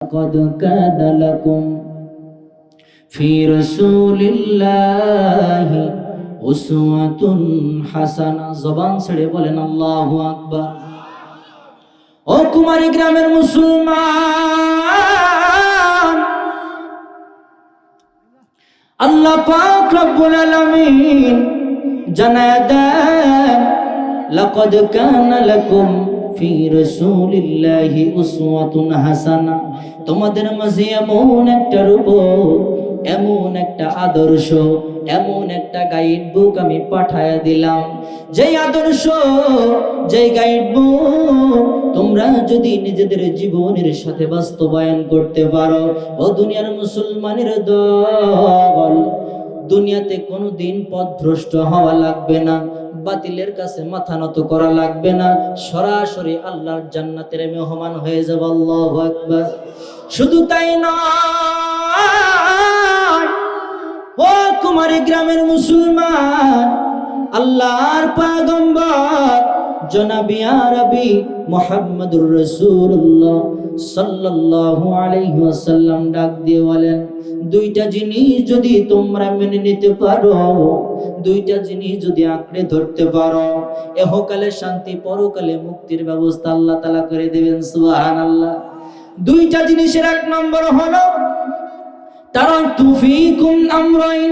قد كان لكم في رسول الله أسوة حسنة জবান ছেড়ে বলেন আল্লাহু আকবার। ও কুমারী গ্রামের মুসলমান, আল্লাহ পাক রব্বুল আলামিন জানায় দেন, লাকাদ কানা লাকুম ফি রাসূলিল্লাহি উসওয়াতুন হাসানা। তোমাদের মাঝে এমন একটা রূপ, এমন একটা আদর্শ, এমন একটা গাইড বুক আমি পাঠায়া দিলাম, যেই আদর্শ, যেই গাইড বুক তোমরা যদি নিজেদের জীবনের সাথে বাস্তবায়ন করতে পারো, ও দুনিয়ার মুসলমানের দল, দুনিয়াতে কোনোদিন পথভ্রষ্ট হওয়া লাগবে না, বাতিলের কাছে মাথা নত করা লাগবে না, সরাসরি আল্লাহর জান্নাতের মেহমান হয়ে যাব। আল্লাহু আকবার। শুধু তাই নয়, ও কুমারী গ্রামের মুসলমান, আল্লাহর পয়গম্বর জনাবে আরবি মুহাম্মদুর রাসূলুল্লাহ সাল্লাল্লাহু আলাইহি ওয়াসাল্লাম ডাক দিয়ে বলেন, দুইটা জিনিস যদি তোমরা মেনে নিতে পারো, দুইটা জিনিস যদি আঁকড়ে ধরতে পারো, ইহকালে শান্তি, পরকালে মুক্তির ব্যবস্থা আল্লাহ তাআলা করে দেবেন। সুবহানাল্লাহ। দুইটা জিনিসের এক নম্বর হলো তারাকতু ফীকুম আমরাইন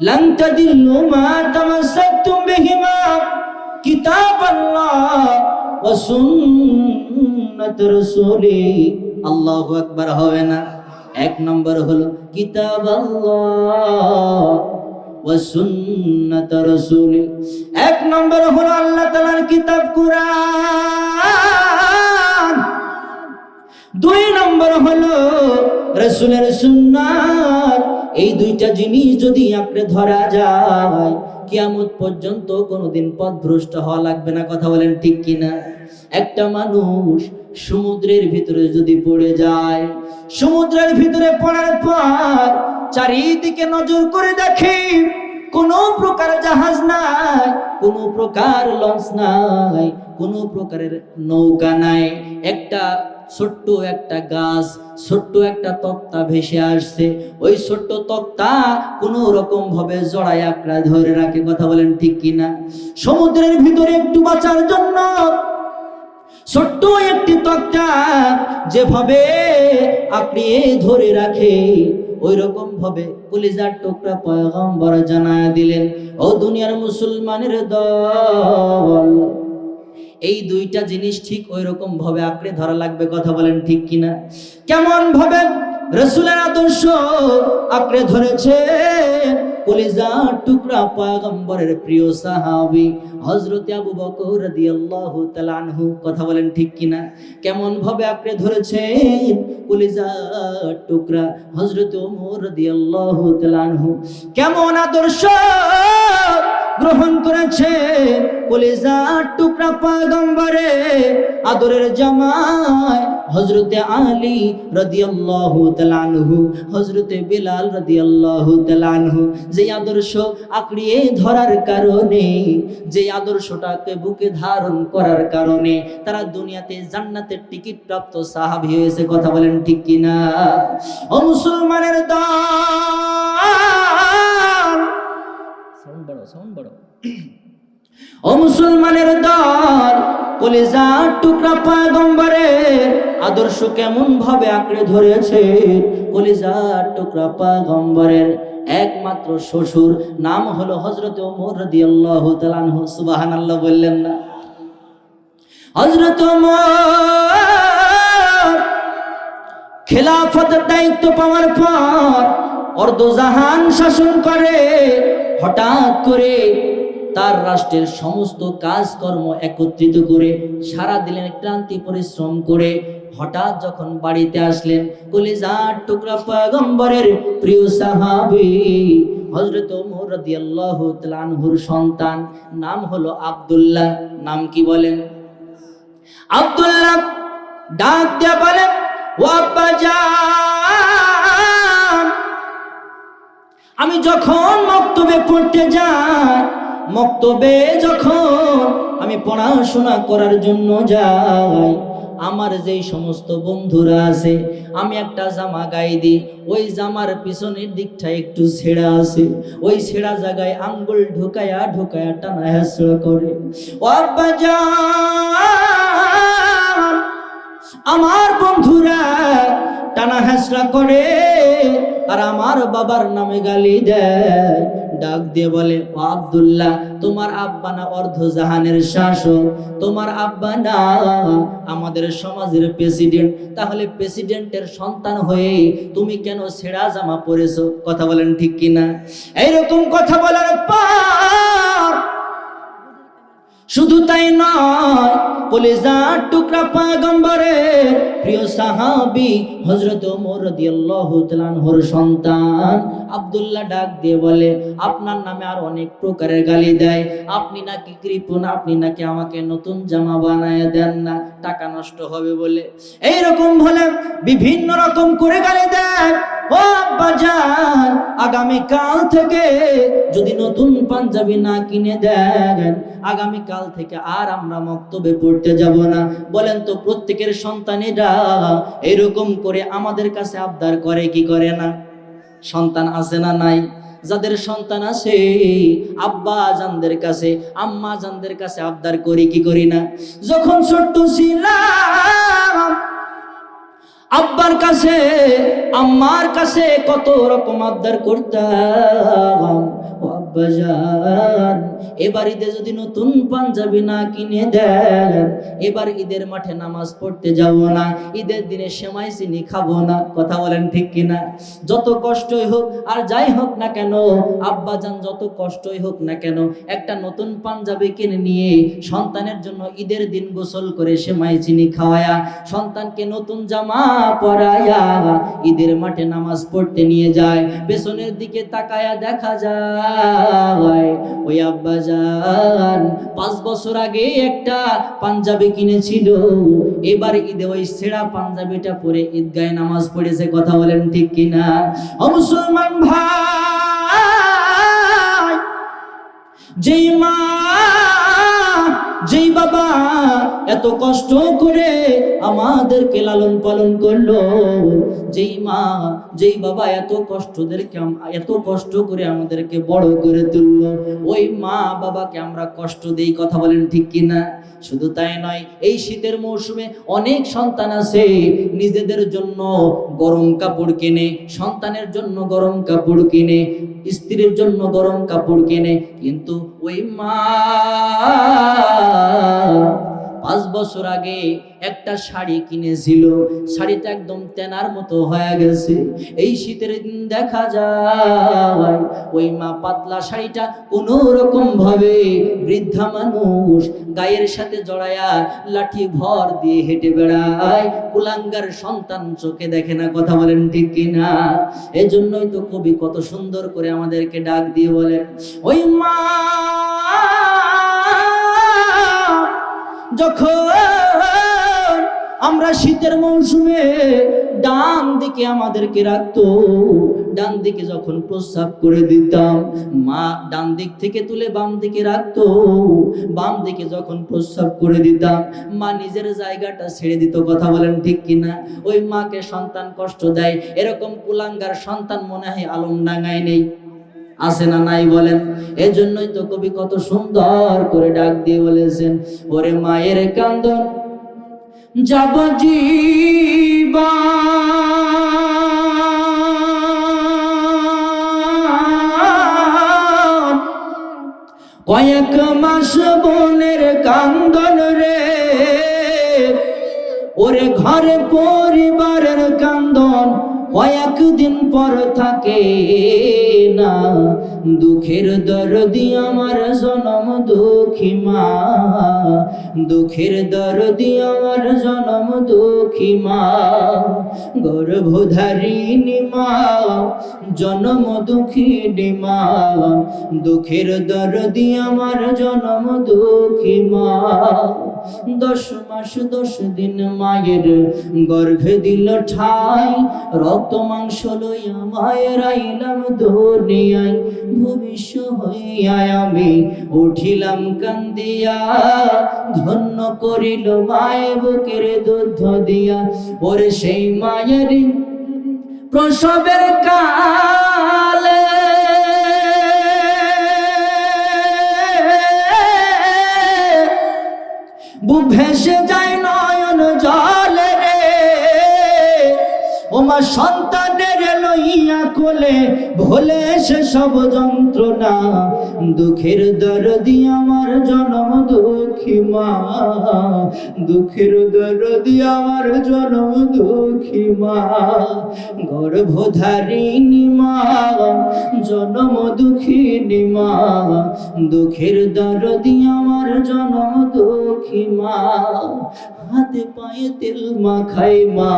লান তাদিল্লু মা তামাসসাকতুম বিহিমা কিতাবাল্লাহ ওয়া সুন্নাত রাসূলি। আল্লাহু আকবার হবে না? এক নম্বর হলো কিতাবাল্লাহ ওয়া সুন্নাত রাসূলি। এক নম্বর হলো আল্লাহ তাআলার কিতাব কুরআন, দুই নম্বর হলো রাসূলের সুন্নাত। এই দুইটা জিনিস যদি আঁকড়ে ধরা যায়, কিয়ামত পর্যন্ত কোনোদিন পথভ্রষ্ট হওয়া লাগবে না। কথা বলেন ঠিক কিনা? একটা মানুষ সমুদ্রের ভিতরে যদি পড়ে যায়, সমুদ্রের ভিতরে পড়ার পর চারিদিকে নজর করে দেখে কোনো প্রকার জাহাজ নাই, কোনো প্রকার লঞ্চ নাই, কোনো প্রকারের নৌকা নাই, একটা ছোট্ট একটা গাছ, ছোট্ট একটা তক্তা ভেসে আসছে, ওই ছোট্ট তক্তা কোনো রকম ভাবে জড়ায় আঁকড়া ধরে রাখে। কথা বলেন ঠিক কিনা? সমুদ্রের ভিতরে একটু বাঁচার জন্য ছোট্ট একটি তক্তা যেভাবে আঁকড়িয়ে ধরে রাখে, ওই রকম ভাবে কলিজার টুকরা পয়গম্বর জানায়া দিলেন, ও দুনিয়ার মুসলমানের দল, এই দুইটা জিনিস ঠিক ওই রকম ভাবে আঁকড়ে ধরা লাগবে। কথা বলেন ঠিক কিনা? কেমন ভাবে রাসূলের আদর্শ আঁকড়ে ধরেছে কলিজার টুকরা পয়গম্বরের প্রিয় সাহাবী হযরত আবু বকর রাদিয়াল্লাহু তাআলা আনহু। কথা বলেন ঠিক কিনা? কেমন ভাবে আঁকড়ে ধরেছেন কলিজার টুকরা হযরত ওমর রাদিয়াল্লাহু তাআলা আনহু। কেমন আদর্শ গ্রহণ করেছে কলিজার টুকরা পয়গম্বরে আদরের জামাই হযরতে আলী রাদিয়াল্লাহু তাআলা আনহু, হযরতে বিলাল রাদিয়াল্লাহু তাআলা আনহু। যে আদর্শ আঁকড়িয়ে ধরার কারণে, যে আদর্শটাকে বুকে ধারণ করার কারণে তারা দুনিয়াতে জান্নাতের টিকিট প্রাপ্ত সাহাবী হয়েছে। কথা বলেন ঠিক কিনা? ও মুসলমানের দল, সাউন্ড বড়। ও মুসলমানের দল, কলিজার টুকরা পয়গম্বরের আদর্শ কেমন ভাবে আঁকড়ে ধরেছে কলিজার টুকরা পয়গম্বরের একমাত্র শ্বশুর, নাম হলো হযরত ওমর রাদিয়াল্লাহু তাআলা আনহু। সুবহানাল্লাহ বললেন না? হযরত ওমর খেলাফতের দায়িত্ব পাওয়ার পর অর্ধজাহান শাসন করে, হঠাৎ করে তার রাষ্ট্রের সমস্ত কাজকর্ম একত্রিত করে সারা দিনের ক্লান্তি পরিশ্রম করে হঠাৎ যখন বাড়িতে আসলেন, কলিজার টুকরা পয়গম্বরের প্রিয় সাহাবী হযরত ওমর রাদিয়াল্লাহু তাআলা আনহুর সন্তান, নাম হলো আব্দুল্লাহ। নাম কি বলেন? আব্দুল্লাহ ডাক দিয়ে বলেন, ও আব্বাজান, আমি যখন মক্তবে পড়তে যাই, মক্তবে যখন আমি পড়াশোনা করার জন্য যাই, আমার যেই সমস্ত বন্ধুরা আছে, আমি একটা জামা গায়ে দিই, ওই জামার পিছনের দিকটা একটু ছেঁড়া আছে, ওই ছেঁড়া জায়গায় আঙ্গুল ঢুকায়া ঢুকায়া টানা হেঁচড়া করে। ও আব্বাজান, আমার বন্ধুরা টানা হেঁচড়া করে আর আমার বাবার নামে গালি দেয়, ডাক দিয়ে বলে, ও আব্দুল্লাহ, তোমার আব্বা না অর্ধ জাহানের শাসক, তোমার আব্বা না আমাদের সমাজের প্রেসিডেন্ট, তাহলে প্রেসিডেন্টের সন্তান হয়ে তুমি কেন ছেঁড়া জামা পরেছো? কথা বলেন ঠিক কিনা? এইরকম কথা বলার পর শুধু তাই নয়, কলিজার টুকরা পয়গম্বরের প্রিয় সাহাবী হযরত ওমর রাদিয়াল্লাহু তাআলা আনহুর সন্তান আব্দুল্লাহ ডাক দিয়ে বলে, আপনার নামে আর অনেক প্রকারের গালি দেয়, আপনি নাকি কৃপণ, আপনি নাকি আমাকে নতুন জামা বানায় দেন না, টাকা নষ্ট হবে বলে, এইরকম বলে বিভিন্ন রকম করে গালি দেয়। ও আব্বাজান, আগামীকাল থেকে যদি নতুন পাঞ্জাবি না কিনে দেন, আগামীকাল থেকে আর আমরা মক্তবে পড়তে যাব না। বলেন তো, প্রত্যেকের সন্তানেরা এরকম করে আমাদের কাছে আবদার করে কি করে না? সন্তান আছে না নাই? যাদের সন্তান আছে, আব্বা জানদের কাছে, আম্মা জানদের কাছে আবদার করি কি করি না? যখন ছোট্ট ছিলাম, আব্বার কাছে আম্মার কাছে কত রকম আবদার করতাম। ও আব্বাজান, এবার ঈদে যদি নতুন পাঞ্জাবি না কিনে দেন, এবার ঈদের মাঠে নামাজ পড়তে যাব না, ঈদের দিনে সেমাই চিনি খাবো না। কথা বলেন ঠিক কিনা? যত কষ্টই হোক আর যাই হোক না কেন, আব্বাজান যত কষ্টই হোক না কেন, একটা নতুন পাঞ্জাবি কিনে নিয়ে সন্তানের জন্য ঈদের দিন গোসল করে সেমাই চিনি খাওয়ায়া, সন্তানকে নতুন জামা পরায়া ঈদের মাঠে নামাজ পড়তে নিয়ে যায়। পেছনের দিকে তাকায়া দেখা যায় ওই আব্বাজান 5 বছর আগে একটা পাঞ্জাবি কিনেছিল, এবার ঈদে ওই ছেঁড়া পাঞ্জাবিটা পরে ঈদগাহে নামাজ পড়েছে। কথা বলেন ঠিক কিনা? ও মুসলমান ভাই, যেই মা যেই বাবা এত কষ্ট করে আমাদেরকে লালন পালন করলো, যেই মা যেই বাবা এত কষ্ট করে আমাদেরকে বড় করে তুললো, ওই মা বাবাকে আমরা কষ্ট দেই। কথা বলেন ঠিক কিনা? শুধু তাই নয়, এই শীতের মৌসুমে অনেক সন্তান আছে নিজেদের জন্য গরম কাপড় কিনে, সন্তানের জন্য গরম কাপড় কিনে, স্ত্রীর জন্য গরম কাপড় কিনে, কিন্তু ওই মা 5 বছর আগে একটা শাড়ি কিনেছিল, শাড়িটা একদম তেনার মতো হয়ে গেছে। এই শীতের দিন দেখা যায় ওই মা পাতলা শাড়িটা কোনো রকম ভাবে বৃদ্ধা মানুষ গায়ের সাথে জড়ায়া লাঠি ভর দিয়ে হেঁটে বেড়ায়, কুলাঙ্গার সন্তান চোখে দেখে না। কথা বলেন ঠিক কিনা? এজন্যই তো কবি কত সুন্দর করে আমাদেরকে ডাক দিয়ে বলেন, ওই মা যখন আমরা শীতের মৌসুমে ডান দিকে আমাদেরকে রাখতো, ডান দিকে যখন প্রস্রাব করে দিতাম, মা ডান দিক থেকে তুলে বাম দিকে রাখতো, বাম দিকে যখন প্রস্রাব করে দিতাম, মা নিজের জায়গাটা ছেড়ে দিত। কথা বলেন ঠিক কিনা? ওই মাকে সন্তান কষ্ট দেয়, এরকম কুলাঙ্গার সন্তান মনে হয় আলমডাঙ্গায় নেই, আছে না নাই বলেন? এজন্যই তো কবি কত সুন্দর করে ডাক দিয়ে বলেছেন, ওরে মায়ের কান্দন যাব জীবন, কয়েক মাস বোনের কান্দন রে, ওরে ঘরে পরিবারের কান্দন কয়েকদিন পর থাকে না, দুঃখের দরদি আমার জনম দুঃখী মা, দুঃখের দরদি আমার জনম দুঃখী মা, গর্ভধারিণী মা জনম দুঃখিনী মা, দুঃখের দরদি আমার জনম দুঃখী মা। 10 মাস 10 দিন মায়ের গর্ভে দিল ঠাই, রক্ত মাংস লইয়া মায়ের আইলাম দুনিয়ায়, ভবিষ্য হইয়া আমি উঠিলাম কান্দিয়া, ধন্য করিল মায়ে বুকের দুধ দিয়া। ওরে সেই মায়ের প্রসবের কালে বুক ভেসে যায় নয়ন জলে রে, ওমা সন্তানের লইয়া কোলে ভোলে সে সব যন্ত্রণা, দুঃখের দরদি আমার জনম দুঃখী মা, দুঃখের দরদি আমার জনম দুঃখী মা, গর্ভধারিণী মা, জনম দুঃখিনী মা, দুঃখের দরদি আমার জনম দুঃখী মা। হাতে পায়ে তেল মাখাই মা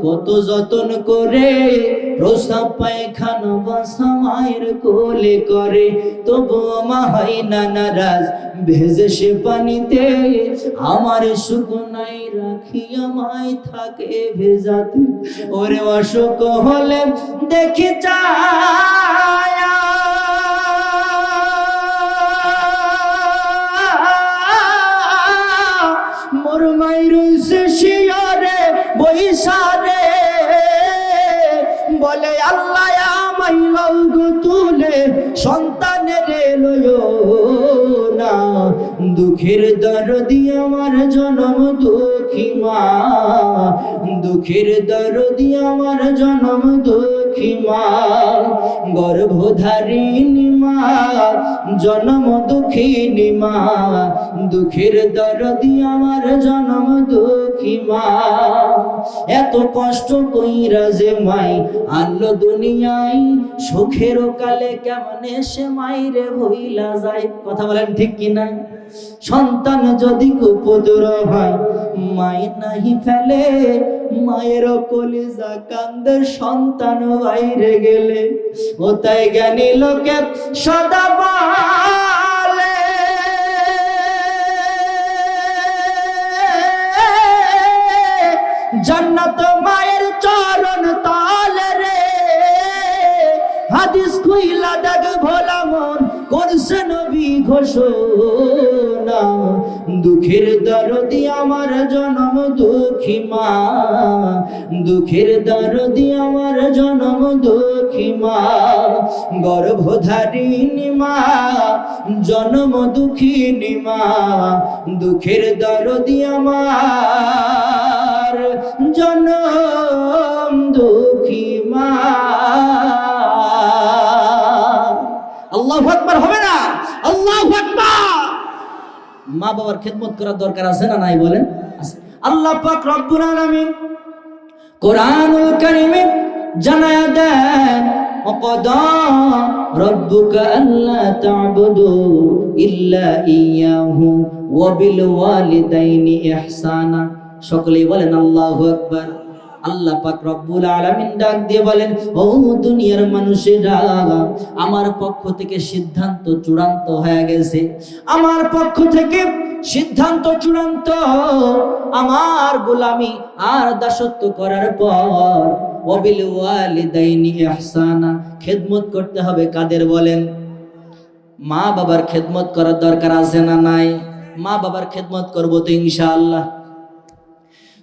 কত যতন করে, প্রস্রাব পায়খানা বাসা মায়ের কোলে করে, তবু মা হয় না নারাজ, ভেজে সে পানিতে আমার শুকনাই রাখিয়া মাই থাকে ভেজাতে। ওরে অসুখ হলে দেখি চায়া মোর মায়ের শিয়ারে বৈশারে, বলে আল্লাহ আমায় লও গো তুলে সন্তানের লয়ো না, দুঃখের দরদি আমার জনম দুঃখী মা, দুঃখের দরদি আমার জনম দুঃখী মা, গর্ভধারিণী মা, জনম দুঃখিনী মা, দুঃখের দরদি আমার জনম দুঃখী মা। এত কষ্ট কইরা যে মাই আনলো দুনিয়ায়, সুখের কালে কেমনে সে মাইরে ভইলা যায়। কথা বলেন ঠিক কিনা? সন্তান যদি কুপুত্র হয় মাই নাহি ফেলে, মায়ের কলিজা কান্দে সন্তান বাইরে গেলে, ও তাই জ্ঞানী লোকে সদা বলে জান্নাত মায়ের চরণ তলে রে, হাদিস কইলা দেখ ভোলা মন করছে নবী ঘোষণা, দুঃখের দরদি আমার জনম দুঃখী মা, দুঃখের দরদি আমার জনম দুঃখী মা, গর্ভধারিণী মা, জনম দুঃখিনী মা, দুঃখের দরদি আমার জনম দুঃখী মা। আল্লাহু আকবার হবে না? আল্লাহু আকবার। মা বাবার খেদমত করার দরকার আছে না নাই বলেন? আছে। আল্লাহ পাক রব্বুল আলামিন কোরআনুল কারীমে জানায়া দেন, ওয়াকাদা রাব্বুকা আল্লা তা'বুদু ইল্লা ইয়াহু ওয়া বিল ওয়ালিদাইনি ইহসানা। সকলেই বলেন আল্লাহু আকবার। আল্লাহ পাক রব্বুল আলামিন ডাক দিয়ে বলেন, ও দুনিয়ার মানুষেরা, আমার পক্ষ থেকে সিদ্ধান্ত চূড়ান্ত হয়ে গেছে, আমার পক্ষ থেকে সিদ্ধান্ত চূড়ান্ত, আমার গোলামি আর দাসত্ব করার পর ওয়াবিল ওয়ালিদাইনি ইহসানা, খেদমত করতে হবে কাদের বলেন? মা বাবার খেদমত করার দরকার আছে না নাই? মা বাবার খেদমত করবো তো ইনশাআল্লাহ।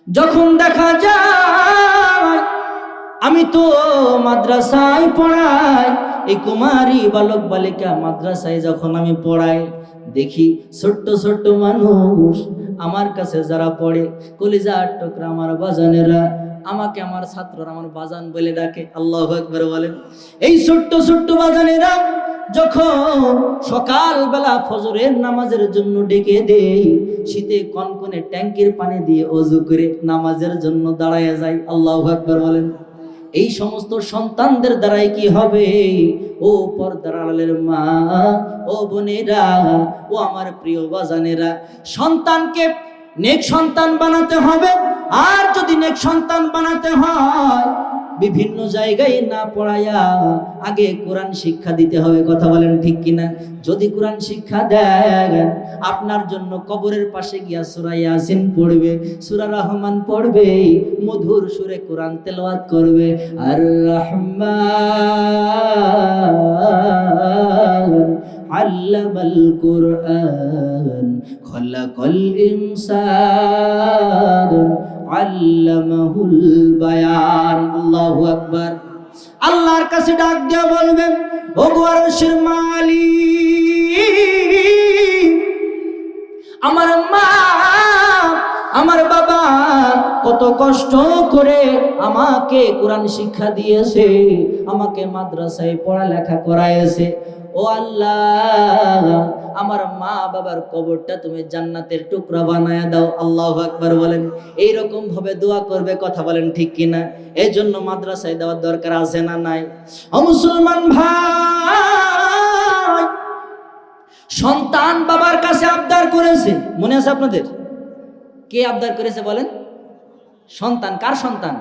যখন দেখা যায় আমি তো মাদ্রাসায় পড়াই, এই কুমারী বালক বালিকা মাদ্রাসায় যখন আমি পড়াই, দেখি ছোট্ট ছোট্ট মানুষ আমার কাছে যারা পড়ে, কলিজার টুকরা আমার বাজানেরা, আমাকে আমার ছাত্ররা আমার বাজান বলে ডাকে। আল্লাহু আকবার বলেন। এই ছোট্ট ছোট্ট বাজানেরা যখন সকালবেলা ফজরের নামাজের জন্য ডেকে দেই, শীতে কনকনে ট্যাঙ্কের পানি দিয়ে ওযু করে নামাজের জন্য দাঁড়ায় যায়। আল্লাহু আকবার বলেন। এই সমস্ত সন্তানদের দ্বারাই কি হবে? ও পর্দার আড়ালের মা, ও বোনেরা, ও আমার প্রিয় বাজানেরা, সন্তানকে নেক সন্তান বানাতে হবে। আর যদি নেক সন্তান বানাতে হয়, বিভিন্ন জায়গায় না পড়ায়া আগে কোরআন শিক্ষা দিতে হবে। কথা বলেন ঠিক কিনা? যদি কোরআন শিক্ষা দেন, আপনার জন্য কবরের পাশে গিয়া সূরা ইয়াসিন পড়বে, সূরা রহমান পড়বে, মধুর সুরে কোরআন তেলাওয়াত করবে। আর রহমান আল্লামাল কুরআন খলাকাল ইনসান আল্লামাহুল বায়ান। আল্লাহু আকবার। আল্লাহর কাছে ডাক দিয়ে বলবেন, ওগো আরশের মালিক, আমার মা আমার বাবা কত কষ্ট করে আমাকে কোরআন শিক্ষা দিয়েছে, আমাকে মাদ্রাসায় পড়ালেখা করাইছে। ও আল্লাহ, আমার মা বাবার কবরটা তুমি জান্নাতের টুকরা বানায় দাও। আল্লাহু আকবার বলেন। এইরকম ভাবে দোয়া করবে। কথা বলেন ঠিক কিনা? এই জন্য মাদ্রাসায় দেওয়ার দরকার আছে না নাই? ও মুসলমান ভাই, সন্তান বাবার কাছে আবদার করেছে, মনে আছে আপনাদের? কে আবদার করেছে বলেন? সন্তান। কার সন্তান?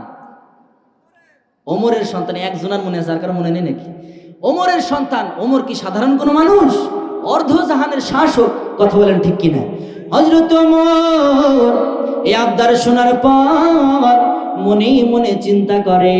ওমরের সন্তান। একজনের মনে আছে, আর কারো মনে নেই নাকি? ওমরের সন্তান। ওমর কি সাধারণ কোনো মানুষ? অর্ধজাহানের শাসক। কথা বলেন ঠিক কিনা? হযরত ওমর এই আবদার শোনার পর মনে মনে চিন্তা করে,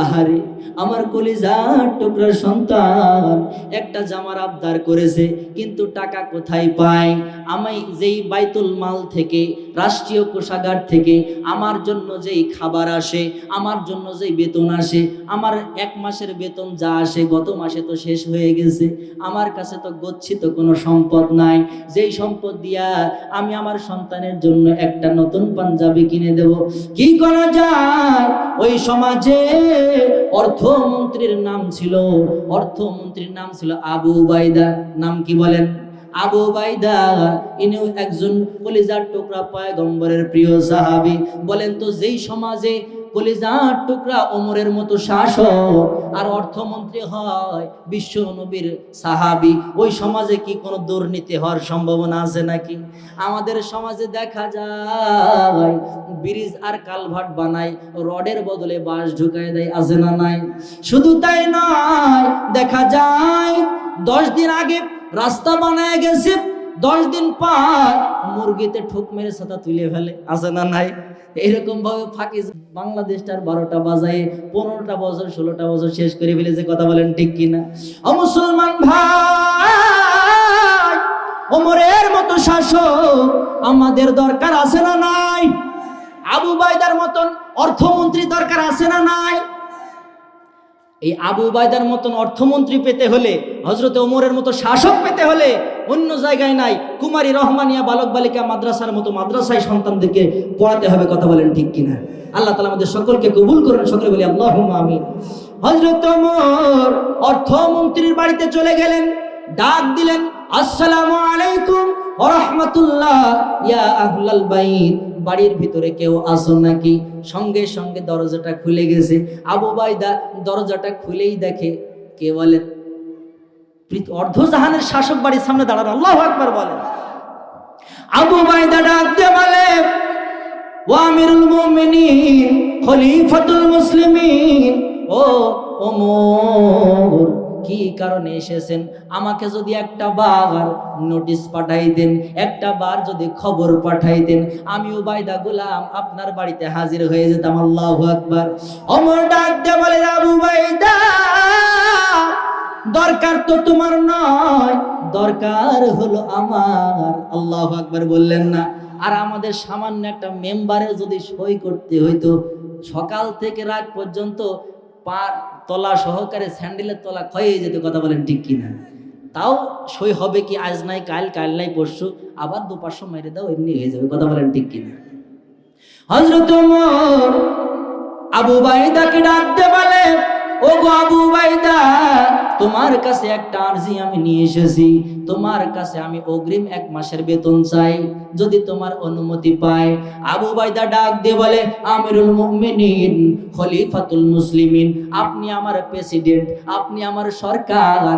আহারে আমার কলিজার টুকরা সন্তান একটা জামার আবদার করেছে, কিন্তু টাকা কোথায় পায়? আমি যেই বাইতুল মাল থেকে, রাষ্ট্রীয় কোষাগার থেকে আমার জন্য যেই খাবার আসে, আমার জন্য যেই বেতন আসে, আমার এক মাসের বেতন যা আসে গত মাসে তো শেষ হয়ে গেছে। আমার কাছে তো গচ্ছিত কোনো সম্পদ নাই, যেই সম্পদ দিয়া আমি আমার সন্তানের জন্য একটা নতুন পাঞ্জাবি কিনে দেব। কি করা যায়? ওই সমাজে অর্থমন্ত্রীর নাম ছিল আবু উবাইদা। নাম কি বলেন? আবু উবাইদা। ইনি একজন কলিজার টুকরা পয়গম্বরের প্রিয় সাহাবী। বলেন তো, যেই সমাজে কলিজার টুকরা ওমরের মতো শাসক আর অর্থমন্ত্রী হয় বিশ্ব নবীর সাহাবী, ওই সমাজে কি কোনো দুর্নীতি হওয়ার সম্ভাবনা আছে নাকি? আমাদের সমাজে দেখা যায় ব্রিজ আর কালভার্ট বানায়, রডের বদলে বাঁশ ঢুকায় দেয়। আছে না নাই? শুধু তাই নয়, দেখা যায় 10 দিন আগে রাস্তা বানায় গেছে, 10 দিন পর মুরগিতে ঠোক মেরে ছাতা তুলে ফেলে। আছে না নাই? এরকম ভাবে ফাঁকি বাংলাদেশটার 12টা বাজায় 15টা বছর 16টা বছর শেষ করে ফেলেছে। কথা বলেন ঠিক কিনা? ও মুসলমান ভাই, ওমরের মতো শাসক আমাদের দরকার আছে না নাই? আবু উবাইদার মতন অর্থমন্ত্রী দরকার আছে না নাই? এই আবু উবাইদার মতন অর্থমন্ত্রী পেতে হলে, হযরত ওমরের মতো শাসক পেতে হলে অন্য জায়গায় নাই, কুমারী রহমানিয়া বালক বালিকা মাদ্রাসার মতো মাদ্রাসায় সন্তানদেরকে পড়াতে হবে। কথা বলেন ঠিক কিনা? আল্লাহ তাআলা আমাদের সকলকে কবুল করুন। সকলে বলি আল্লাহুম্মা আমিন। হযরত ওমর অর্থমন্ত্রীর বাড়িতে চলে গেলেন, ডাক দিলেন, আসসালামু আলাইকুম ওয়া রাহমাতুল্লাহ, ইয়া আহলাল বাইত, বাড়ির ভিতরে কেউ আসো নাকি? সঙ্গে সঙ্গে দরজাটা খুলে গেছে। আবু উবাইদা দরজাটা খুলেই দেখে কে বলেন? অর্ধজাহানের শাসক বাড়ির সামনে দাঁড়ানো। আল্লাহু আকবার বলেন। আবু উবাইদা ডাক দিয়ে বলে, ওয়া আমিরুল মুমিনিন, খলিফাতুল মুসলিমিন, ও ওমর, কি কারণে এসেছেন? আমাকে যদি একটা বার নোটিশ পাঠাইতেন, একটা বার যদি খবর পাঠাইতেন, আমি উবাইদা গোলাম আপনার বাড়িতে হাজির হয়ে যেতাম। আল্লাহু আকবার। ওমর ডাক দিয়ে বলে, আবু উবাইদা, দরকার তো তোমার নয়, দরকার হলো আমার। আল্লাহু আকবার বললেন না? আর আমাদের সামান্য একটা মেম্বারের যদি সই করতে হইতো, সকাল থেকে রাত পর্যন্ত পার তলা সহকারে স্যান্ডেলের তলা ক্ষয়ে যেত। কথা বলেন ঠিক কিনা? তাও সই হবে কি আজ নাই কাল, কাল নাই পরশু, আবার 2-500 মেরে দাও, এমনি হয়ে যাবে। কথা বলেন ঠিক কিনা? হযরত ওমর আবু উবাইদাকে ডাকতে বলে, ও গো আবু উবাইদা, তোমার কাছে একটা আরজি আমি নিয়ে এসেছি। তোমার কাছে আমি অগ্রিম 1 মাসের বেতন চাই, যদি তোমার অনুমতি পাই। আবু উবাইদা ডাক দিয়ে বলে, আমিরুল মুমিনিন, খলিফাতুল মুসলিমিন, আপনি আমার প্রেসিডেন্ট, আপনি আমার সরকার,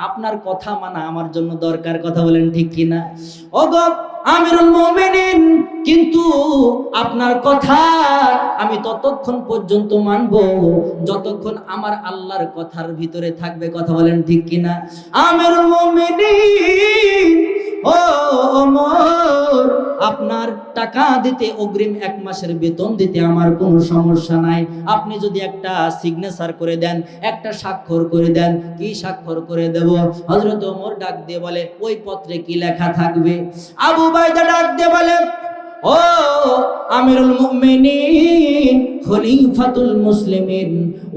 আপনার কথা মানা আমার জন্য দরকার। কথা বলেন ঠিক কিনা? ও গো আমিরুল মুমিনিন, কিন্তু আপনার কথা আমি ততক্ষণ পর্যন্ত মানব যতক্ষণ আমার আল্লাহর কথার ভিতরে থাকবে। কথা বলেন ঠিক কিনা? আমিরুল মুমিনিন, ও ওমর, আপনার টাকা দিতে অগ্রিম 1 মাসের বেতন দিতে আমার কোনো সমস্যা নাই। আপনি যদি একটা সিগনেচার করে দেন, একটা স্বাক্ষর করে দেন। কি স্বাক্ষর করে দেব? হযরত ওমর ডাক দিয়ে বলে, ওই পত্রে কি লেখা থাকবে? আবু বাইদা ডাক দিয়ে বলে, ও আমিরুল মুমিনিন, খলিফাতুল মুসলিমিন,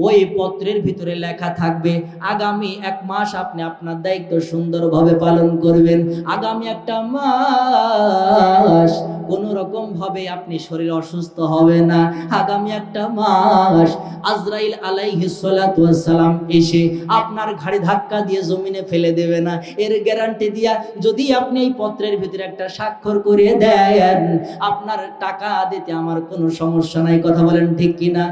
ওই পত্রের ভিতরে লেখা থাকবে আগামী 1 মাস আপনি আপনার দায়িত্ব সুন্দরভাবে পালন করবেন। আগামী 1টা মাস কোন রকম ভাবে আপনি শরীর অসুস্থ হবে না। আগামী 1টা মাস আজরাইল আলাইহিস সালাতু ওয়াস সালাম এসে আপনার ঘাড়ে ধাক্কা দিয়ে জমিনে ফেলে দেবে না। এর গ্যারান্টি দিয়া যদি আপনি এই পত্রের ভিতরে একটা স্বাক্ষর করে দেন, আপনার টাকা দিতে আমার কোনো সমস্যা নাই। কথা বলেন ঠিক কিনা?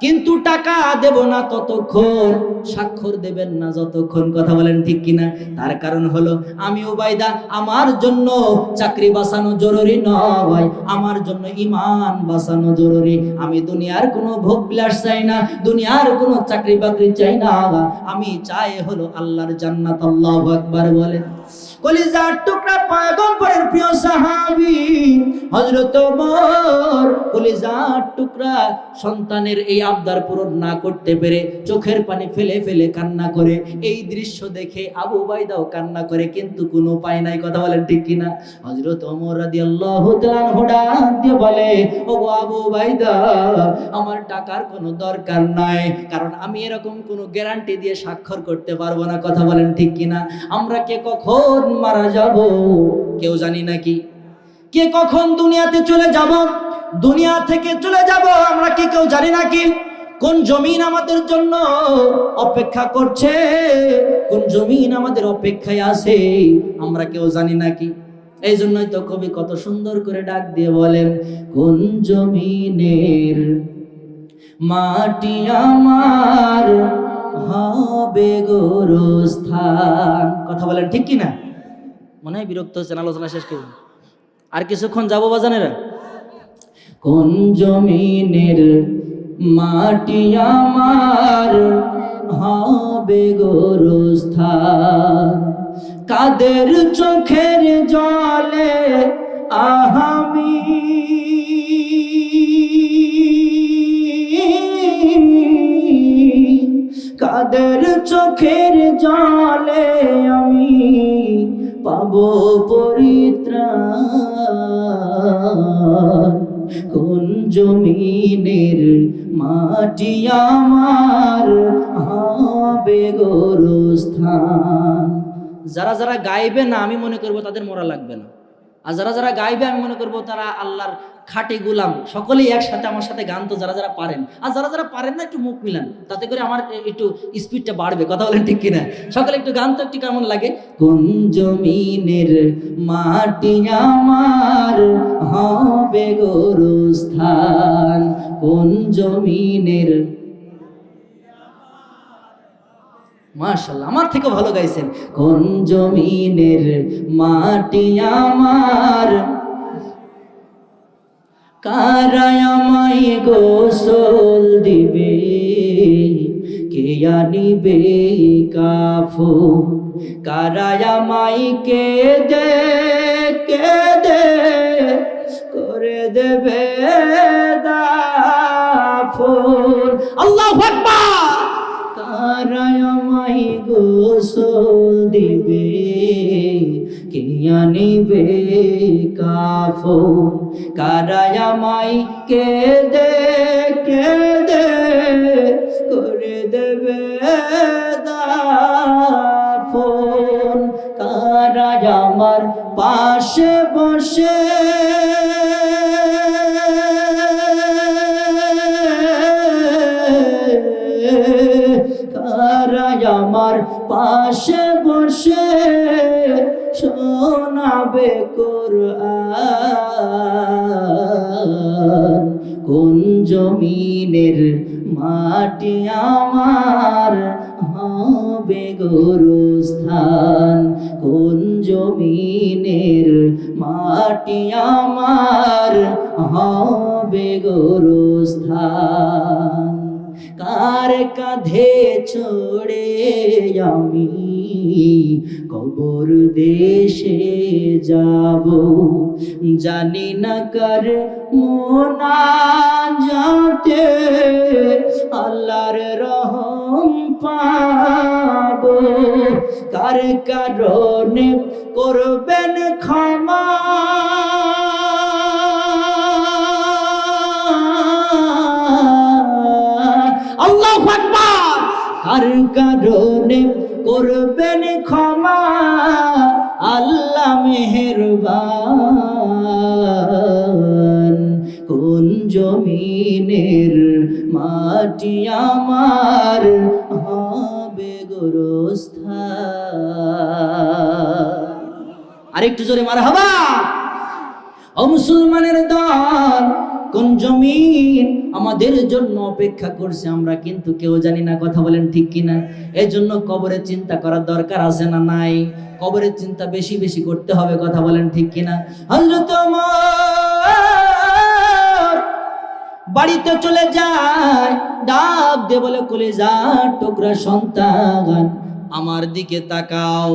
কিন্তু টাকা দেব না ততক্ষণ, স্বাক্ষর দেবেন না যতক্ষণ। কথা বলেন ঠিক কিনা? তার কারণ হলো আমি উবাইদা, আমার জন্য চাকরি বাঁচানো জরুরি নয়, আমার জন্য ঈমান বাঁচানো জরুরি। আমি দুনিয়ার কোনো ভোগ বিলাস চাই না, দুনিয়ার কোনো চাকরি বাকরি চাই না, আমি চাই হলো আল্লাহর জান্নাত। আল্লাহু আকবার বলেন। কলিজার টুকরা পয়গম্বরের প্রিয় সাহাবী হযরত ওমর, কলিজার টুকরা সন্তানের এই আবদার পূরণ না করতে পেরে চোখের পানি ফেলে ফেলে কান্না করে। এই দৃশ্য দেখে আবু উবাইদাও কান্না করে, কিন্তু কোনো উপায় নাই। কথা বলেন ঠিক কিনা? হযরত ওমর রাদিয়াল্লাহু তাআলা ডাক দিয়ে বলে, ও আবু উবাইদা, আমার টাকার কোনো দরকার নাই, কারণ আমি এরকম কোনো গ্যারান্টি দিয়ে স্বাক্ষর করতে পারবো না। কথা বলেন ঠিক কিনা? আমরা কে কখন মারা যাব কেউ জানি নাকি? কে কখন দুনিয়াতে চলে যাব, দুনিয়া থেকে চলে যাব আমরা কি কেউ জানি নাকি? কোন জমিন আমাদের জন্য অপেক্ষা করছে, কোন জমিন আমাদের অপেক্ষায় আছে আমরা কেউ জানি নাকি? এই জন্যই তো কবি কত সুন্দর করে ডাক দিয়ে বলেন, কোন জমিনের মাটি আমার হবে গোরস্থান। কথা বলেন ঠিক কিনা? মনে হয় বিরক্ত হচ্ছেন, আলোচনা শেষ করুন, আর কিছুক্ষণ যাবো বাজানেরা। কোন জমিনের মাটি আমার হবে গোরস্থান, কাদের চোখের জলে আহামি কাদের চোখের জলে আমি পাবো পরিত্রাণ, কোন জমিনের মাটি আমার হবে গোরস্থান। যারা যারা গাইবে না আমি মনে করবো তাদের মরা লাগবে না, আর যারা যারা গাইবে আমি মনে করবো তারা আল্লাহর খাঁটি গোলাম। সকলেই একসাথে আমার সাথে গান তো যারা যারা পারেন, আর যারা যারা পারেন না একটু মুখ মিলান, তাতে করে আমার একটু স্পিডটা বাড়বে। কথা বলেন ঠিক কিনা? সকলে একটু গান তো একটু কেমন লাগে? কোন জমিনের মাটি আমার হবে গোরস্থান, কোন জমিনের। মাশাআল্লাহ, আমার থেকে ভালো গাইছেন। কোন জমিনের মাটি আমার, কারা আমায় গোসল দিবে, কে আনিবে কাফন, কারা আমায় কেঁদে কেঁদে করে দেবে দাফন। আল্লাহু আকবার। কারা আমায় গোসল দিবে, কে আনিবে কাফন, কারা আমায় কেঁদে কেঁদে করে দেবে দাফন, কারা আমার পাশে বসে আমার পাশে বসে শোনাবে কোরআন, কোন জমিনের মাটি আমার হবে গোরস্থান, কোন জমিনের মাটি আমার হবে গোরস্থান। কার কাঁধে চড়ে আমি কবর দেশে যাব, জানি না কার মোনাজাতে আল্লাহর রহম পাব, কার কারণে করবেন ক্ষমা আল্লাহু আকবার, কার কারণে করবেন ক্ষমা আল্লাহ মেহেরবান। কোন জমিনের মাটি আমার হবে গোরস্থান। আরেকটু জোরে মারহাবা। ও মুসলমানের দল, কোন জমিন আমাদের জন্য অপেক্ষা করছে আমরা কিন্তু কেউ জানি না, কথা বলেন ঠিক কিনা? এজন্য কবরের চিন্তা করার দরকার আছে না নাই? কবরের চিন্তা বেশি বেশি করতে হবে, কথা বলেন ঠিক কিনা? হযরত ওমর বাড়িতে চলে যায়, ডাক দিয়ে বলে, কলিজার টুকরা সন্তান আমার দিকে তাকাও,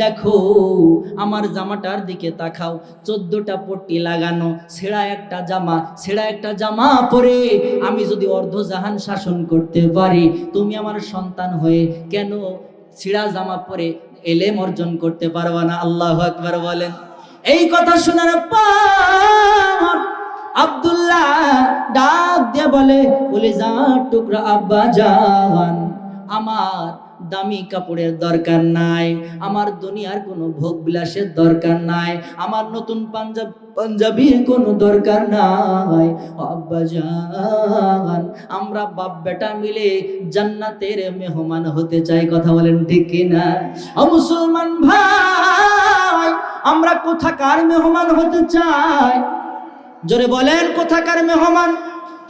দেখো আমার জামাটার দিকে তাকাও, 14টা পট্টি লাগানো, ছেঁড়া একটা জামা পরে আমি যদি অর্ধজাহান শাসন করতে পারি, তুমি আমার সন্তান হয়ে কেন ছেঁড়া জামা পরে এলেম অর্জন করতে পারবা না? আল্লাহু আকবার বলেন। এই কথা শোনার পর আব্দুল্লাহ ডাক দিয়ে বলে, কলিজার টুকরা আব্বা জান, আমার দামি কাপড়ের দরকার নাই, আমার দুনিয়ার কোনো ভোগ বিলাসের দরকার নাই, আমার নতুন পাঞ্জাবির কোনো দরকার নাই। আব্বা জান, আমরা বাপ বেটা মিলে জান্নাতের মেহমান হতে চাই, কথা বলেন ঠিক কিনা? ও মুসলমান ভাই, আমরা কোথাকার মেহমান হতে চাই? জোরে বলেন, কোথাকার মেহমান?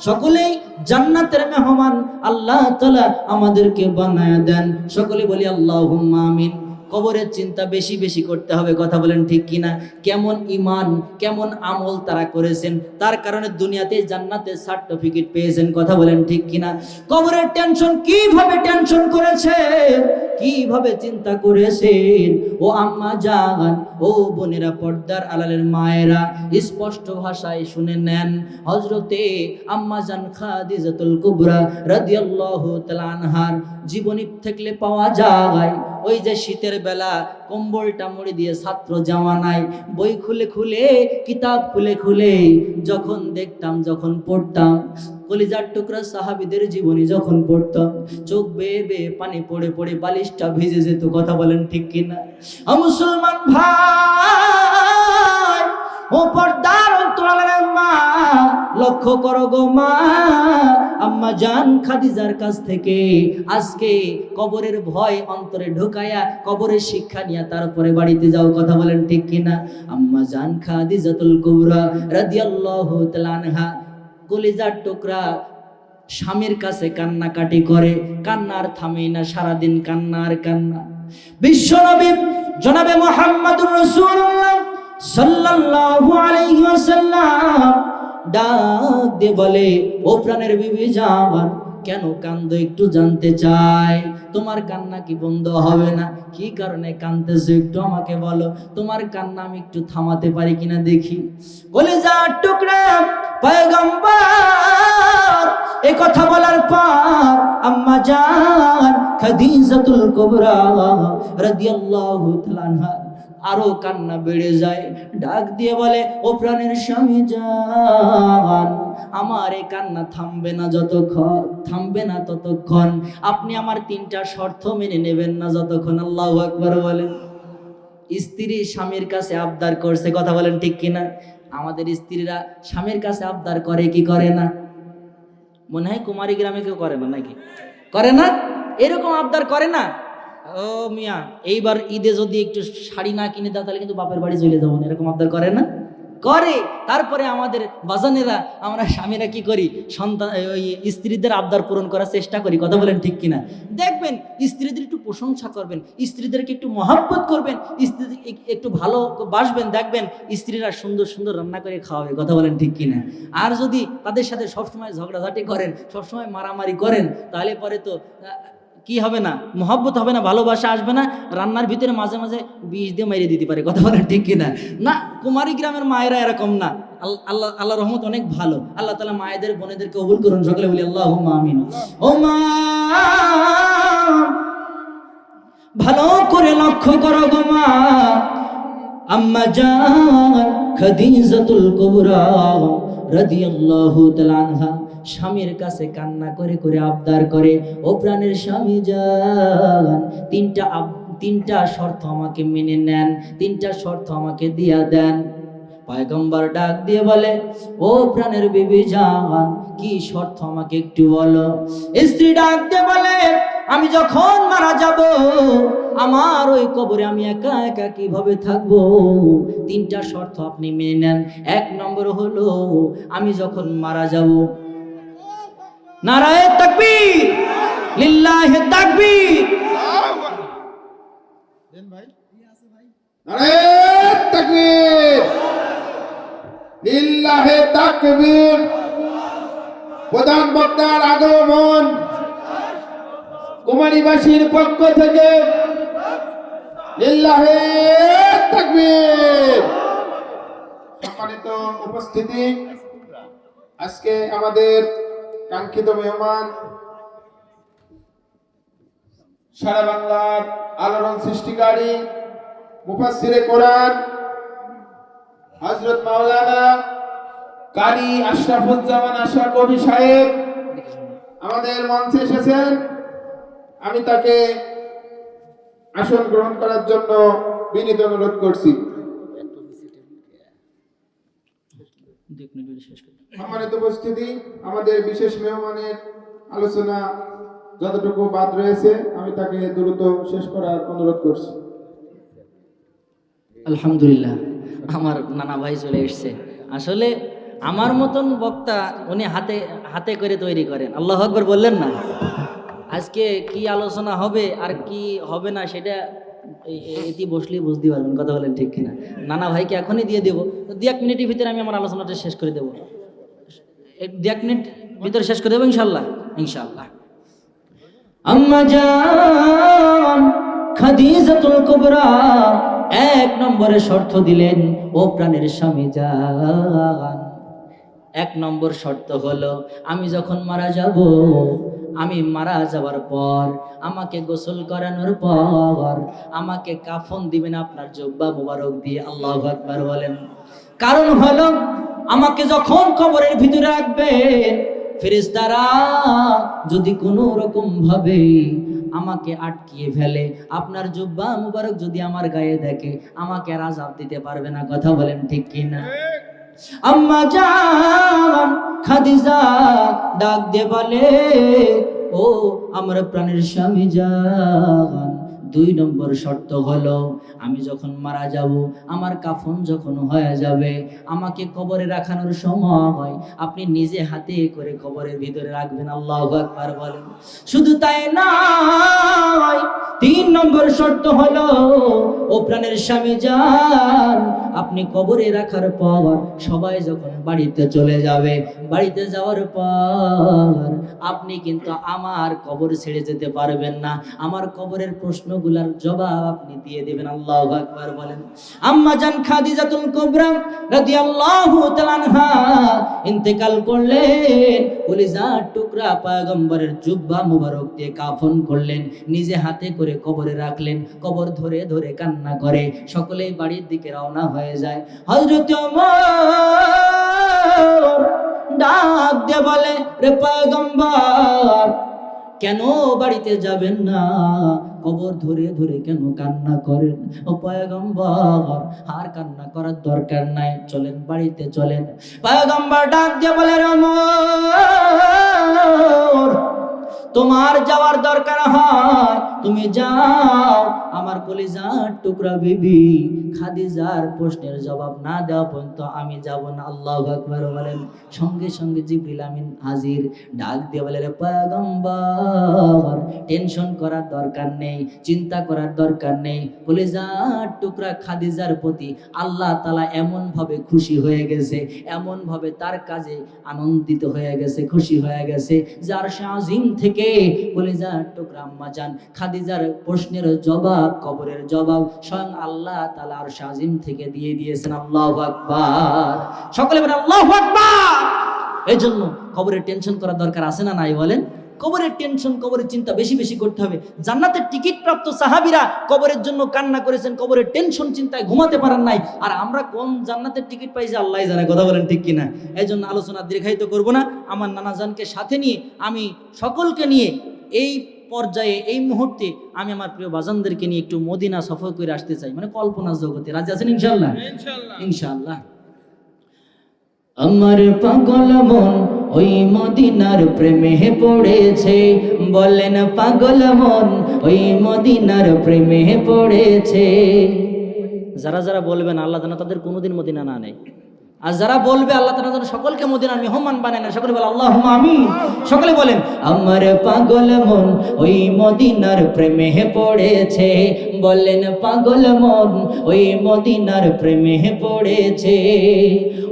সকলেই জান্নাতের মেহমান আল্লাহ তাআলা আমাদেরকে বানায় দেন। সকলে বলি আল্লাহুম্মা আমিন। কবরের চিন্তা বেশি বেশি করতে হবে, কথা বলেন ঠিক কিনা? কেমন ঈমান কেমন আমল তারা করেছেন, তার কারণে দুনিয়াতে জান্নাতের সার্টিফিকেট পেয়েছেন, কথা বলেন ঠিক কিনা? কবরের টেনশন কিভাবে টেনশন করেছে, কিভাবে চিন্তা করেছেন। ও আম্মা জান, ও বোনেরা, পর্দার আড়ালের মায়েরা, স্পষ্ট ভাষায় শুনে নেন। হযরতে আম্মা জান খাদিজাতুল কুবরা রাদিয়াল্লাহু তাআলা আনহার জীবনী থেকে পাওয়া যায়, ওই যে শীতের বেলা কম্বলটা মুড়ি দিয়ে ছাত্র জামানায় বই খুলে খুলে কিতাব খুলে খুলে যখন দেখতাম, যখন পড়তাম, কলিজার টুকরা সাহাবীদের জীবনী যখন পড়তাম, চোখ বেয়ে বেয়ে পানি পড়ে পড়ে বালিশটা ভিজে যেত, কথা বলেন ঠিক কিনা? মুসলমান ভাই, ও পর্দার অন্তরালের মা, লক্ষ্য করো গো মা, আম্মা জান খাদিজার কাছ থেকে আজকে কবরের ভয় অন্তরে ঢোকায়া কবরের শিক্ষা নিয়ে তারপরে বাড়িতে যাও, কথা বলেন ঠিক কিনা? আম্মা জান খাদিজাতুল কুবরা রাদিয়াল্লাহু তাআলা আনহা কলিজার টুকরা স্বামীর কাছে কান্নাকাটি করে, কান্নার থামে না, সারাদিন কান্না আর কান্না। বিশ্বনবী জনাবে মুহাম্মদুর রাসূলুল্লাহ সাল্লাল্লাহু আলাইহি ওয়াসাল্লাম ডাক দিয়ে বলে, ও প্রাণের বিবি জান, কেন কান্দো একটু জানতে চাই। তোমার কান্না কি বন্ধ হবে না? কি কারণে কাঁদতেছো একটু আমাকে বলো, তোমার কান্না আমি একটু থামাতে পারি কিনা দেখি। কলিজার টুকরা পয়গম্বর এই কথা বলার পর আম্মা জান খাদিজাতুল কুবরা রাদিয়াল্লাহু তাআলা আনহা আরো কান্না বেড়ে যায়, ডাক দিয়ে বলে, ও প্রাণের স্বামী জান, আমার এই কান্না থামবে না ততক্ষণ আপনি আমার 3টা শর্ত মেনে নেবেন না যতক্ষণ। আল্লাহু আকবার বলেন। স্ত্রী স্বামীর কাছে আবদার করছে, কথা বলেন ঠিক কিনা? আমাদের স্ত্রীরা স্বামীর কাছে আবদার করে কি করে না? মনে হয় কুমারী গ্রামে কেউ করে না, নাকি করে না? এরকম আবদার করে না? ও মিয়া, এইবার ঈদে যদি একটু শাড়ি না কিনে দাও তাহলে কিন্তু বাপের বাড়ি চলে যাবো না, এরকম আবদার করে না? করে। তারপরে আমাদের বাজানেরা, আমরা স্বামীরা কি করি, সন্তান ওই স্ত্রীদের আবদার পূরণ করার চেষ্টা করি। কথা বলেন ঠিক কিনা? দেখবেন স্ত্রীদের একটু প্রশংসা করবেন, স্ত্রীদেরকে একটু মহব্বত করবেন, স্ত্রীদের একটু ভালো বাসবেন, দেখবেন স্ত্রীরা সুন্দর সুন্দর রান্না করে খাওয়াবে। কথা বলেন ঠিক কিনা? আর যদি তাদের সাথে সবসময় ঝগড়াঝাটি করেন, সবসময় মারামারি করেন, তাহলে পরে তো কি হবে না, মহব্বত হবে না, ভালোবাসা আসবে না। রান্নার ভিতরে মাঝে মাঝে বিষ দিয়ে মেরে দিতে পারে। কথা বলেন ঠিক কিনা? না, কুমারী গ্রামের মায়েরা এরকম না। আল্লাহ রহমত অনেক ভালো। আল্লাহ তাআলা মায়েদের বোনেদেরকে কবুল করুন। সকলে বলি আল্লাহুম্মা আমিন। ও মা, ভালো করে লক্ষ্য করো গো মা, আম্মা জান খাদিজাতুল কুবরা রাদিয়াল্লাহু তাআলা আনহা স্বামীর কাছে কান্না করে করে আবদার করে, ও প্রাণের স্বামী জান, তিনটা শর্ত আমাকে মেনে নেন, তিনটা শর্ত আমাকে দিয়া দেন। পয়গম্বর ডাক দিয়ে বলে, ও প্রাণের বিবি জান, কি শর্ত আমাকে একটু বলো। স্ত্রী ডাক দিয়ে বলে, আমি যখন মারা যাব, আমার ওই কবরে আমি একা একা কিভাবে থাকবো? তিনটা শর্ত আপনি মেনে নেন। এক নম্বর হলো, আমি যখন মারা যাব, নারায়ে তাকবীর, লিল্লাহি তাকবীর, নারায়ে তাকবীর, লিল্লাহি তাকবীর। প্রধান বক্তার আগমন, কুমারীবাসীর পক্ষ থেকে লিল্লাহি তাকবীর। সম্মানিত উপস্থিতি, আজকে আমাদের কাঙ্ক্ষিত মেহমান, সারা বাংলার আলোড়ন সৃষ্টিকারী মুফাসসিরে কোরআন হযরত মাওলানা কারি আশরাফুজ্জামান আশা কবি সাহেব আমাদের মঞ্চে এসেছেন। আমি তাকে আসন গ্রহণ করার জন্য বিনীত অনুরোধ করছি। সম্মানিত উপস্থিতি, আমাদের বিশেষ মেহমানের আলোচনা যতটুকু বাদ রয়েছে আমি তাকে দ্রুত শেষ করার অনুরোধ করছি। আলহামদুলিল্লাহ, আমার নানা ভাই চলে এসছে। আসলে আমার মতন বক্তা উনি হাতে হাতে করে তৈরি করেন। আল্লাহু আকবার বললেন না? আজকে কি আলোচনা হবে আর কি হবে না সেটা এটি বসলেই বুঝতে পারবেন। কথা বলেন ঠিক কিনা? নানা ভাইকে এখনই দিয়ে দেবো, 2-1 মিনিটের ভিতরে আমি আমার আলোচনাটা শেষ করে দেবো। 2-1 মিনিট ভিতরে শেষ করে দেবো ইনশাল্লাহ। ইনশাল্লাহ। আম্মা জান খাদিজাতুল কুবরা 1 নম্বরে শর্ত দিলেন, ও প্রাণের স্বামী জান, 1 নম্বর শর্ত হলো, আমি যখন মারা যাব, আমি মারা যাওয়ার পর আমাকে গোসল করানোর পর আমাকে কাফন দিবেন আপনার জুব্বা মুবারক দিয়ে। আল্লাহু আকবার বলেন। কারণ হলো, আমাকে যখন কবরের ভিতরে রাখবেন, ফেরেশতারা যদি কোনো রকম ভাবে আমাকে আটকিয়ে ফেলে, আপনার জুব্বা মুবারক যদি আমার গায়ে দেখে, আমাকে আর আযাব দিতে পারবে না। কথা বলেন ঠিক কিনা? আম্মা জান খাদিজা ডাক দিয়ে বলে, ও আমার প্রাণের স্বামী জান, 2 নম্বর শর্ত হলো, আমি যখন মারা যাব, আমার কাফন যখন হয়ে যাবে, আমাকে কবরে রাখানোর সময় আপনি নিজে হাতে করে কবরের ভিতরে রাখবেন। আল্লাহু আকবার বলেন। শুধু তাই নয়, 3 নম্বর শর্ত হলো, ও প্রাণের স্বামী জান, আপনি কবরে রাখার পর সবাই যখন বাড়িতে চলে যাবে, বাড়িতে যাওয়ার পর আপনি কিন্তু আমার কবর ছেড়ে যেতে পারবেন না। আমার কবরের প্রশ্নগুলোর জবাব আপনি দিয়ে দিবেন। আল্লাহু আকবার বলেন। আম্মা জান খাদিজাতুল কুবরা রাদিয়াল্লাহু তাআলা আনহা ইন্তেকাল করলেন, কলিজার টুকরা পয়গম্বরের জুব্বা মুবারক দিয়ে কাফন করলেন, নিজে হাতে করে কবরে রাখলেন। কবর ধরে ধরে কান্না করে সকলেই বাড়ির দিকে রওনা হয়ে যায়। হযরত ওমর ডাক দিয়ে বলে, রে পয়গম্বর, কেন বাড়িতে যাবেন না? কবর ধরে ধরে কেন কান্না করেন? ও পয়গম্বর, আর কান্না করার দরকার নাই, চলেন বাড়িতে চলেন। পয়গম্বর ডাক দিয়ে বলে, ওমর, তোমার যাওয়ার দরকার হয় তুমি যাও, আমার কলিজার টুকরা বিবি খাদিজার প্রশ্নের জবাব না দেওয়া পর্যন্ত আমি যাব না। আল্লাহু আকবার বলেন। সঙ্গে সঙ্গে জিবরিল আমিন হাজির, ডাক দিয়ে বলে, রে পয়গম্বর, টেনশন করার দরকার নেই, চিন্তা করার দরকার নেই। কলিজার টুকরা খাদিজার প্রতি আল্লাহ তাআলা এমন ভাবে খুশি হয়ে গেছে, এমন ভাবে তার কাজে আনন্দিত হয়ে গেছে, খুশি হয়ে গেছে, যে আরশে আজিম থেকে কলিজার টুকরা আম্মা জান খাদিজার প্রশ্নের জবাব, কবরের জবাব স্বয়ং আল্লাহ তাআলা আরশে আজিম থেকে দিয়ে দিয়েছেন। আল্লাহু আকবার, সকলে বলেন আল্লাহু আকবার। এজন্য কবরের টেনশন করার দরকার আছে না নাই বলেন? কবরের টেনশন, কবরের চিন্তা বেশি বেশি করতে হবে। জান্নাতের টিকিট প্রাপ্ত সাহাবীরা কবরের জন্য কান্না করেছেন, কবরের টেনশন চিন্তায় ঘুমাতে পারেন নাই। আর আমরা কোন জান্নাতের টিকিট পাইছি আল্লাহই জানে, কথা বলেন ঠিক কিনা? এই জন্য আলোচনা দীর্ঘায়িত করব না। আমার নানাজানকে সাথে নিয়ে, আমি সকলকে নিয়ে এই পর্যায়ে, এই মুহূর্তে আমি আমার প্রিয় বাজানদেরকে নিয়ে একটু মদিনা সফর করে আসতে চাই, মানে কল্পনা জগতে। রাজি আছেন ইনশাআল্লাহ? ইনশাআল্লাহ। আমার পাগল মন ওই মদিনার প্রেমে পড়েছে, বলেন পাগল মন ওই মদিনার প্রেমে পড়েছে। যারা যারা বলবেন আল্লাহ যেন তাদের কোনোদিন মদিনা না নেয়, আর যারা বলবে আল্লাহ তাআলা যেন সকলকে মদিনার মেহমান বানায় না, সকলে বলে আল্লাহুম্মা আমিন। সকলে বলেন আমার পাগল মন ওই মদিনার প্রেমে পড়েছে, বলেন পাগল মন ওই মদিনার প্রেমে পড়েছে।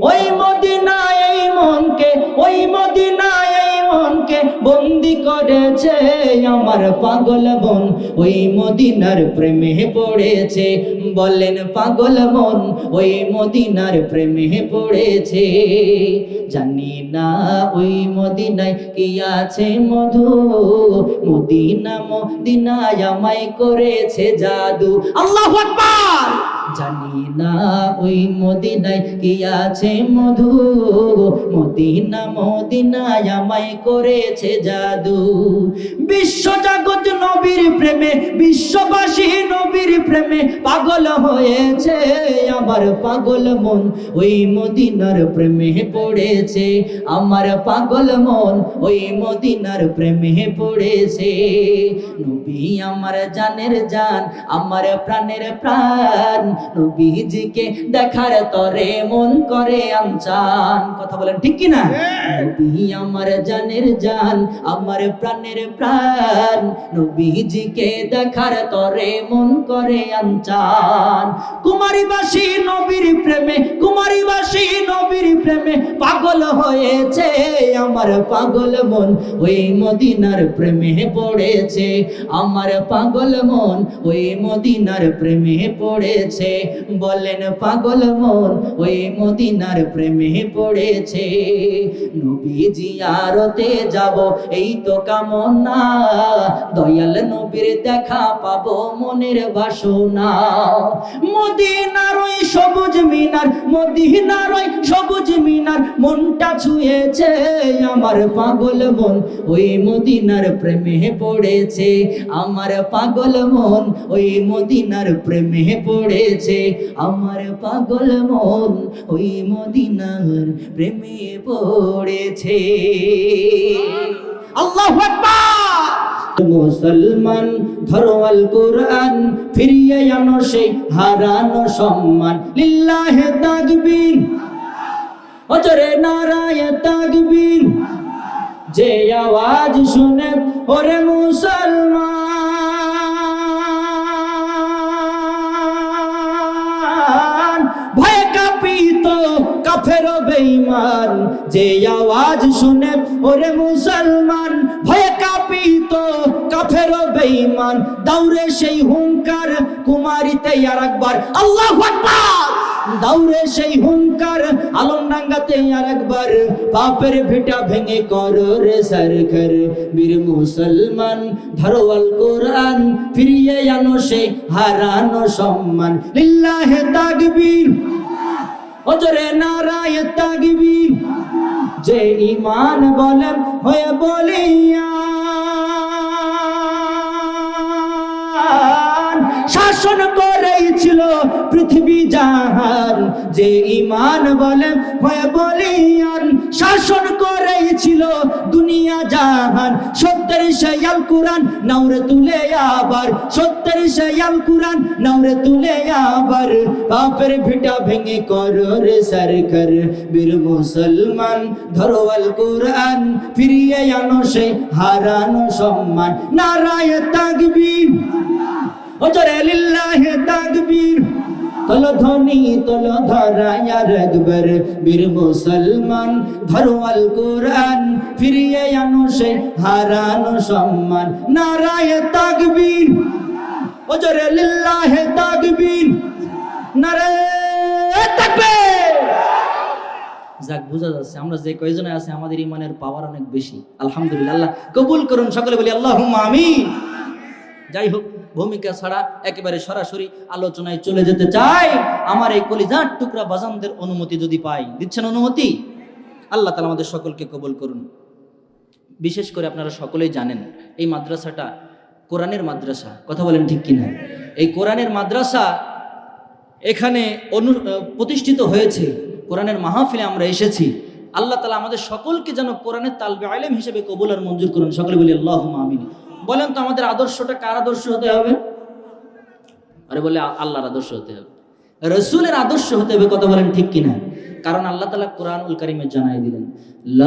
ওই মদিনায় এই মনকে, ওই মদিনায় এই মনকে বন্দি করেছে, আমার পাগল মন ওই মদিনার প্রেমে পড়েছে, বলেন পাগল মন ওই মদিনার প্রেমে পড়েছে। জানি না ওই মদিনায় কি আছে মধু, মদিনা মদিনায় আমায় করেছে জাদু। আল্লাহু আকবার। জানি না ওই মদিনায় কি আছে মধু, মদিনা মদিনায় আমায় করেছে জাদু। বিশ্ব জগৎ নবীর প্রেমে, বিশ্ববাসী নবীর প্রেমে পাগল হয়েছে, আমার পাগল মন ওই মদিনার প্রেমে পড়েছে, আমার পাগল মন ওই মদিনার প্রেমে পড়েছে। নবী আমার জানের জান, আমার প্রাণের প্রাণ, নবীজিকে দেখার তরে মন করে আনচান। কথা বলেন ঠিক কি না? নবী আমার জানের জান, আমার প্রাণের প্রাণ, নবীজিকে দেখার তরে মন করে আনচান। কুমারীবাসী নবীর প্রেমে, কুমারীবাসী নবীর প্রেমে পাগল হয়েছে, আমার পাগল মন ওই মদিনার প্রেমে পড়েছে, আমার পাগল মন ওই মদিনার প্রেমে পড়েছে, বলেন পাগল মন ওই মদিনার প্রেমে পড়েছে। নবী জিয়ারতে যাব এই তো কামনা, দয়াল নবীর দেখা পাবো মনের বাসনা। মদিনার ওই সবুজ মিনার, মদিনার ওই সবুজ মিনার মনটা ছুঁয়েছে, আমার পাগল মন ওই মদিনার প্রেমে পড়েছে, আমার পাগল মন ওই মদিনার প্রেমে পড়েছে, আমার পাগল মন ওই মদিনার প্রেমে পড়েছে। আল্লাহু আকবার। মুসলমান ধরো আল কোরআন, ফিরিয়ে আনো সেই হারানো সম্মান। লিল্লাহে তাকবীর, ওরে নারায়ে তাকবীর। যে আওয়াজ শুনে ওরে মুসলমান, ভয়ে কাঁপিত কাফের বেঈমান। যে আওয়াজ শুনে ওরে মুসলমান, ভয়ে কাঁপিত কাফের বেঈমান। দৌড়ে সেই হুঙ্কার কুমারীতে আর একবার আল্লাহু আকবার। দৌড়ে সেই হুঙ্কার আলমডাঙ্গাতে আর একবার। পাপের ভিটা ভেঙে করো রে সরকার, বীর মুসলমান ধরো আল কোরআন, ফিরিয়ে আনো সেই হারানো সম্মান। লিল্লাহে তাকবীর, ওরে নারায়ে তাকবীর। যে ঈমান বলেন হয়ে বলিয়া, শ্বাস শাসন করেছিল পৃথিবী জাহান, যে ঈমান বলে হয়ে বলিয়ান, শাসন করেছিল দুনিয়া জাহান। সত্যের সেই আল কুরআন নাওরে তুলে আবার, সত্যের সেই আল কুরআন নাওরে তুলে আবার, পাপের ভিটা ভেঙে করো রে সরকার বীর মুসলমান, ধরো আল কুরআন ফিরিয়ে আনো সেই হারানো সম্মান। নারায়ে তাকবীর, ও জোরে লিল্লাহি তাকবীর, তোলো ধ্বনি তোলো ধরায়া একবার বীর মুসলমান, ধরো আল কুরআন ফিরিয়ে আনো সেই হারানো সম্মান। নারায়ে তাকবীর, ও জোরে লিল্লাহি তাকবীর, নারায়ে তাকবীর। যাক, বোঝা যাচ্ছে আমরা যে কয়জনে আছে আমাদের ইমানের পাওয়ার অনেক বেশি। আলহামদুলিল্লাহ, আল্লাহ কবুল করুন, সকলে বলি আল্লাহুম্মা আমিন। যাই হোক, ভূমিকা ছাড়া একেবারে সরাসরি আলোচনায় চলে যেতে চাই। আমার এই কলিজার টুকরা বাজানদের অনুমতি যদি পাই, দিচ্ছেন অনুমতি? আল্লাহ তাআলা আমাদের সকলকে কবুল করুন। বিশেষ করে আপনারা সকলেই জানেন এই মাদ্রাসাটা কোরআনের মাদ্রাসা, কথা বলেন ঠিক কিনা? এই কোরআনের মাদ্রাসা এখানে প্রতিষ্ঠিত হয়েছে, কোরআনের মাহফিলে আমরা এসেছি। আল্লাহ তাআলা আমাদের সকলকে যেন কোরআনের তালবে আলেম হিসেবে কবুল আর মঞ্জুর করুন, সকলে বলি আল্লাহুম্মা আমিন। বলেন তো আমাদের আদর্শটা কার আদর্শ হতে হবে? আরে বলে আল্লাহর আদর্শ হতে হবে, রাসূলের আদর্শ হতে হবে, কথা বলেন ঠিক কিনা? কারণ আল্লাহ তাআলা কোরআনুল কারীমে জানাই দিলেন,